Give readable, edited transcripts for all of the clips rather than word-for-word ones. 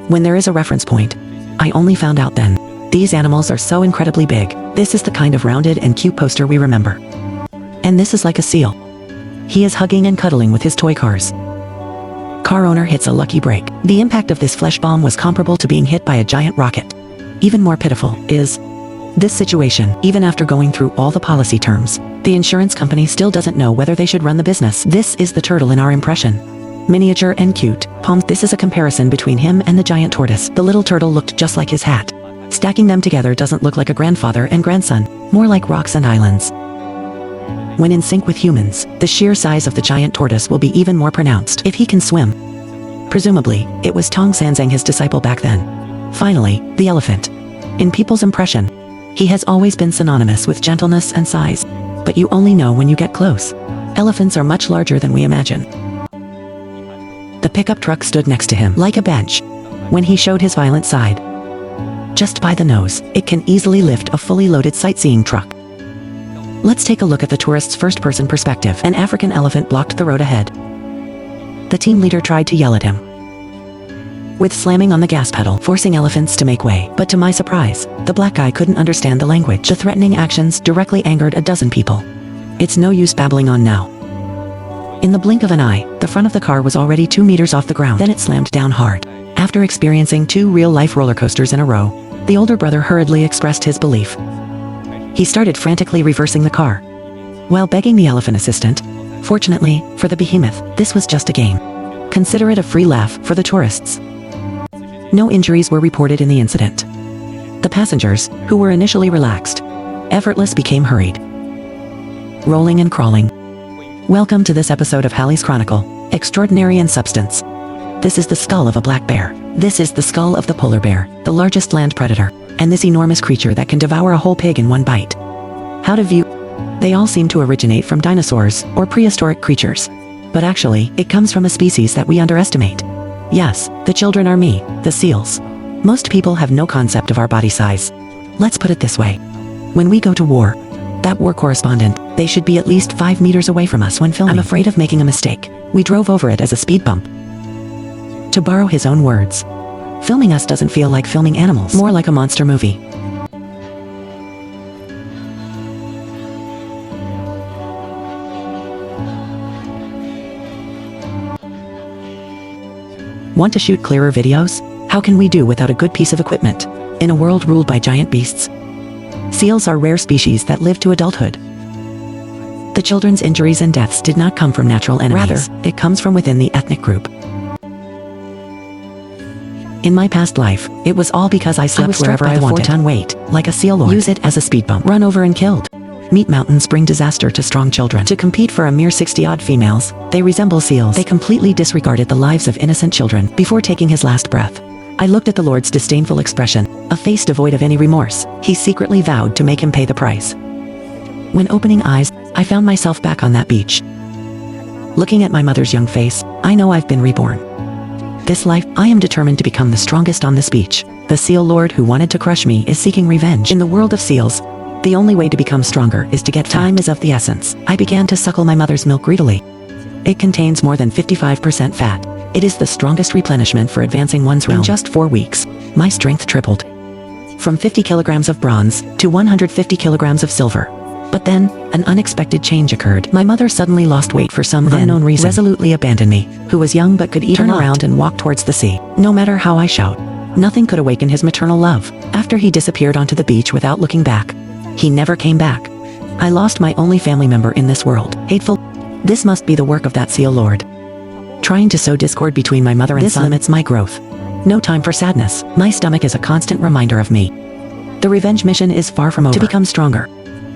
When there is a reference point, I only found out then. These animals are so incredibly big. This is the kind of rounded and cute poster we remember. And this is like a seal. He is hugging and cuddling with his toy cars. Car owner hits a lucky break. The impact of this flesh bomb was comparable to being hit by a giant rocket. Even more pitiful is this situation. Even after going through all the policy terms, the insurance company still doesn't know whether they should run the business. This is the turtle in our impression. Miniature and cute. Palms. This is a comparison between him and the giant tortoise. The little turtle looked just like his hat. Stacking them together doesn't look like a grandfather and grandson, more like rocks and islands. When in sync with humans, the sheer size of the giant tortoise will be even more pronounced if he can swim. Presumably, it was Tong Sanzang his disciple back then. Finally, the elephant. In people's impression, he has always been synonymous with gentleness and size, but you only know when you get close. Elephants are much larger than we imagine. The pickup truck stood next to him like a bench. When he showed his violent side, just by the nose, it can easily lift a fully loaded sightseeing truck. Let's take a look at the tourist's first-person perspective. An African elephant blocked the road ahead. The team leader tried to yell at him, with slamming on the gas pedal, forcing elephants to make way. But to my surprise, the black guy couldn't understand the language. The threatening actions directly angered a dozen people. It's no use babbling on now. In the blink of an eye, the front of the car was already 2 meters off the ground. Then it slammed down hard. After experiencing 2 real-life roller coasters in a row, the older brother hurriedly expressed his belief. He started frantically reversing the car, while begging the elephant assistant. Fortunately, for the behemoth, this was just a game. Consider it a free laugh for the tourists. No injuries were reported in the incident. The passengers, who were initially relaxed, effortless became hurried, rolling and crawling. Welcome to this episode of Halley's Chronicle, Extraordinary in Substance. This is the skull of a black bear. This is the skull of the polar bear, the largest land predator, and this enormous creature that can devour a whole pig in one bite. How to view? They all seem to originate from dinosaurs or prehistoric creatures. But actually, it comes from a species that we underestimate. Yes, the children are me, the seals. Most people have no concept of our body size. Let's put it this way. When we go to war, that war correspondent, they should be at least 5 meters away from us when filming. I'm afraid of making a mistake. We drove over it as a speed bump. To borrow his own words, filming us doesn't feel like filming animals, more like a monster movie. Want to shoot clearer videos? How can we do without a good piece of equipment? In a world ruled by giant beasts, seals are rare species that live to adulthood. The children's injuries and deaths did not come from natural enemies. Rather, it comes from within the ethnic group. In my past life, it was all because I slept wherever I wanted. 4-ton weight, like a seal lord. Use it as a speed bump. Run over and killed. Meat mountains bring disaster to strong children. To compete for a mere 60-odd females, they resemble seals. They completely disregarded the lives of innocent children before taking his last breath. I looked at the Lord's disdainful expression, a face devoid of any remorse. He secretly vowed to make him pay the price. When opening eyes, I found myself back on that beach. Looking at my mother's young face, I know I've been reborn. This life, I am determined to become the strongest on this beach. The seal lord who wanted to crush me is seeking revenge. In the world of seals, the only way to become stronger is to get fat. Time is of the essence. I began to suckle my mother's milk greedily. It contains more than 55% fat. It is the strongest replenishment for advancing one's realm. In just 4 weeks, my strength tripled. From 50 kilograms of bronze to 150 kilograms of silver. But then, an unexpected change occurred. My mother suddenly lost weight for some unknown reason. Resolutely abandoned me, who was young but could turn around and walk towards the sea. No matter how I shout, nothing could awaken his maternal love. After he disappeared onto the beach without looking back, he never came back. I lost my only family member in this world. Hateful. This must be the work of that seal lord. Trying to sow discord between my mother and son limits my growth. No time for sadness. My stomach is a constant reminder of me. The revenge mission is far from over. To become stronger,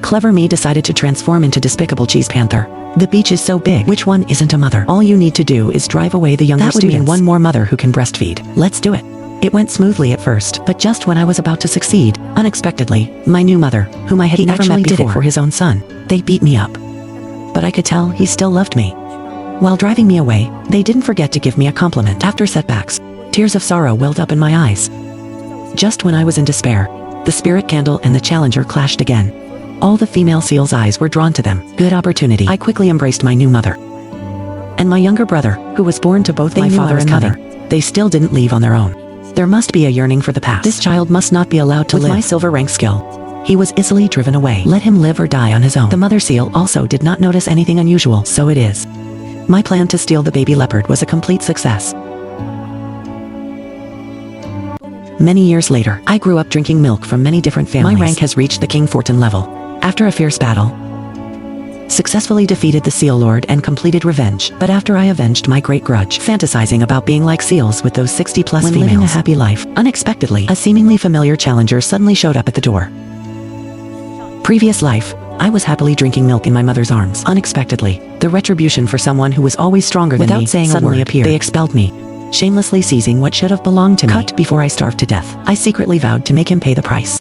clever me decided to transform into despicable cheese panther. The beach is so big. Which one isn't a mother? All you need to do is drive away the younger students. That would mean one more mother who can breastfeed. Let's do it. It went smoothly at first, but just when I was about to succeed, unexpectedly, my new mother, whom I had never met before, did it for his own son. They beat me up. But I could tell he still loved me. While driving me away, they didn't forget to give me a compliment. After setbacks, tears of sorrow welled up in my eyes. Just when I was in despair, the spirit candle and the challenger clashed again. All the female seals' eyes were drawn to them. Good opportunity. I quickly embraced my new mother. And my younger brother, who was born to both my father and mother. They still didn't leave on their own. There must be a yearning for the past. This child must not be allowed to live. With my silver rank skill, he was easily driven away. Let him live or die on his own. The mother seal also did not notice anything unusual, so it is. My plan to steal the baby leopard was a complete success. Many years later, I grew up drinking milk from many different families. My rank has reached the King Fortin level. After a fierce battle, successfully defeated the Seal Lord and completed revenge. But after I avenged my great grudge, fantasizing about being like seals with those 60+ females. When living a happy life, unexpectedly, a seemingly familiar challenger suddenly showed up at the door. Previous life, I was happily drinking milk in my mother's arms. Unexpectedly, the retribution for someone who was always stronger than me without saying suddenly appeared. They expelled me, shamelessly seizing what should have belonged to me. Cut before I starved to death. I secretly vowed to make him pay the price.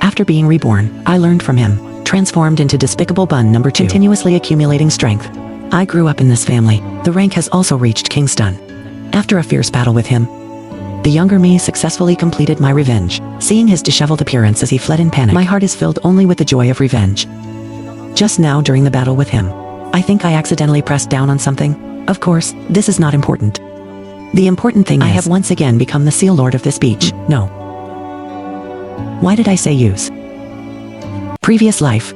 After being reborn, I learned from him, transformed into despicable bun number 2, continuously accumulating strength. I grew up in this family. The rank has also reached King Stun. After a fierce battle with him, the younger me successfully completed my revenge. Seeing his disheveled appearance as he fled in panic, my heart is filled only with the joy of revenge. Just now during the battle with him, I think I accidentally pressed down on something. Of course, this is not important. The important thing is, I have once again become the Seal Lord of this beach. No. Why did I say use? Previous life.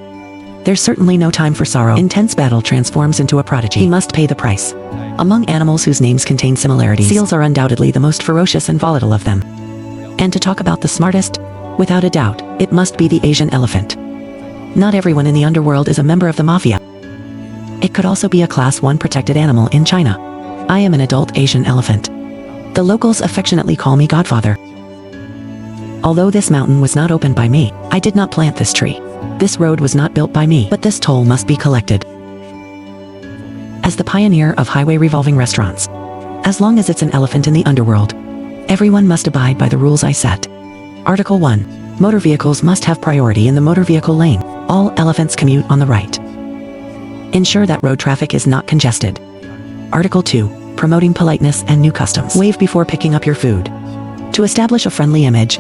There's certainly no time for sorrow. Intense battle transforms into a prodigy. He must pay the price. Among animals whose names contain similarities, seals are undoubtedly the most ferocious and volatile of them. And to talk about the smartest, without a doubt, it must be the Asian elephant. Not everyone in the underworld is a member of the mafia. It could also be a Class 1 protected animal in China. I am an adult Asian elephant. The locals affectionately call me Godfather. Although this mountain was not opened by me, I did not plant this tree. This road was not built by me, but this toll must be collected. As the pioneer of highway revolving restaurants, as long as it's an elephant in the underworld, everyone must abide by the rules I set. Article 1. Motor vehicles must have priority in the motor vehicle lane. All elephants commute on the right. Ensure that road traffic is not congested. Article 2. Promoting politeness and new customs. Wave before picking up your food. To establish a friendly image.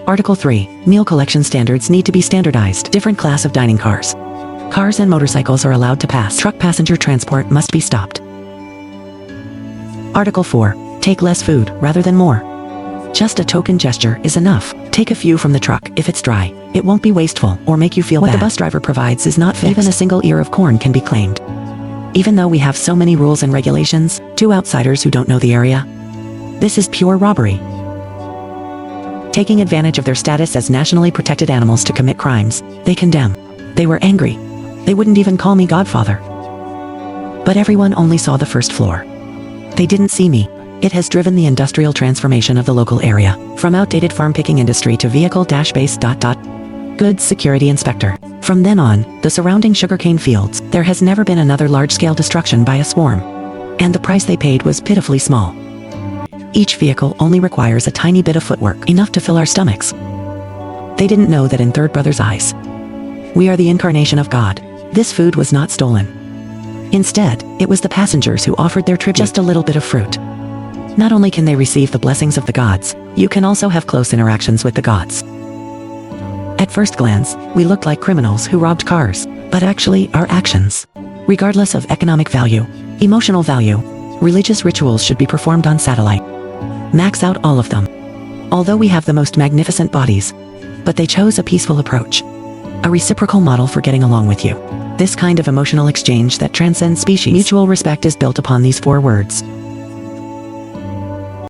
Article 3. Meal collection standards need to be standardized. Different class of dining cars. Cars and motorcycles are allowed to pass. Truck passenger transport must be stopped. Article 4. Take less food rather than more. Just a token gesture is enough. Take a few from the truck if it's dry. It won't be wasteful or make you feel bad. What the bus driver provides is not fixed. Even a single ear of corn can be claimed. Even though we have so many rules and regulations, to outsiders who don't know the area, this is pure robbery. Taking advantage of their status as nationally protected animals to commit crimes, they condemn. They were angry. They wouldn't even call me Godfather. But everyone only saw the first floor. They didn't see me. It has driven the industrial transformation of the local area, from outdated farm picking industry to vehicle-based goods security inspector. From then on, the surrounding sugarcane fields, there has never been another large-scale destruction by a swarm. And the price they paid was pitifully small. Each vehicle only requires a tiny bit of footwork, enough to fill our stomachs. They didn't know that in Third Brother's eyes, we are the incarnation of God. This food was not stolen. Instead, it was the passengers who offered their tribute. Just a little bit of fruit. Not only can they receive the blessings of the gods, you can also have close interactions with the gods. At first glance, we looked like criminals who robbed cars, but actually our actions, regardless of economic value, emotional value, religious rituals should be performed on satellite. Max out all of them. Although we have the most magnificent bodies, but they chose a peaceful approach. A reciprocal model for getting along with you. This kind of emotional exchange that transcends species. Mutual respect is built upon these 4 words.